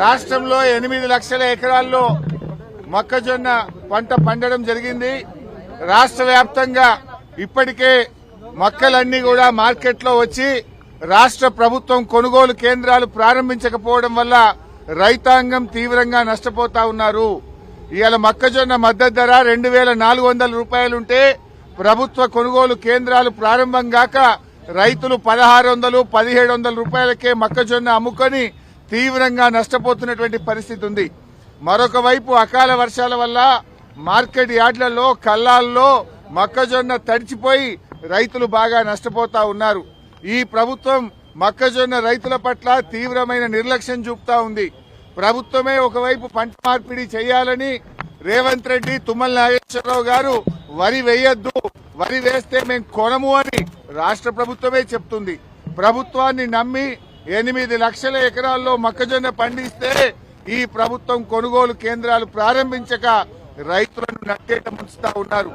రాష్ట్రంలో 8 లక్షల ఎకరాల్లో మొక్కజొన్న పంట పండడం జరిగింది. రాష్ట్ర వ్యాప్తంగా ఇప్పటికే మొక్కలన్నీ కూడా మార్కెట్లో వచ్చి రాష్ట్ర ప్రభుత్వం కొనుగోలు కేంద్రాలు ప్రారంభించకపోవడం వల్ల రైతాంగం తీవ్రంగా నష్టపోతా ఉన్నారు. ఇవాళ మొక్కజొన్న మద్దతు ధర 2400 రూపాయలుంటే ప్రభుత్వ కొనుగోలు కేంద్రాలు ప్రారంభం కాక రైతులు 1600, 1700 రూపాయలకే మొక్కజొన్న అమ్ముకొని తీవ్రంగా నష్టపోతున్నటువంటి పరిస్థితి ఉంది. మరొక వైపు అకాల వర్షాల వల్ల మార్కెట్ యార్డ్లలో కల్లాల్లో మొక్కజొన్న తడిచిపోయి రైతులు బాగా నష్టపోతా ఉన్నారు. ఈ ప్రభుత్వం మొక్కజొన్న రైతుల పట్ల తీవ్రమైన నిర్లక్ష్యం చూపుతా ఉంది. ప్రభుత్వమే ఒకవైపు పంట మార్పిడి చేయాలని రేవంత్ రెడ్డి, తుమ్మల నాగేశ్వరరావు గారు వరి వేయొద్దు, వరి వేస్తే మేము కొనము అని రాష్ట్ర ప్రభుత్వమే చెప్తుంది. ప్రభుత్వాన్ని నమ్మి 8 లక్షల ఎకరాల్లో మొక్కజొన్న పండిస్తే ఈ ప్రభుత్వం కొనుగోలు కేంద్రాలు ప్రారంభించక రైతులను నట్టేట ముంచుతా ఉన్నారు.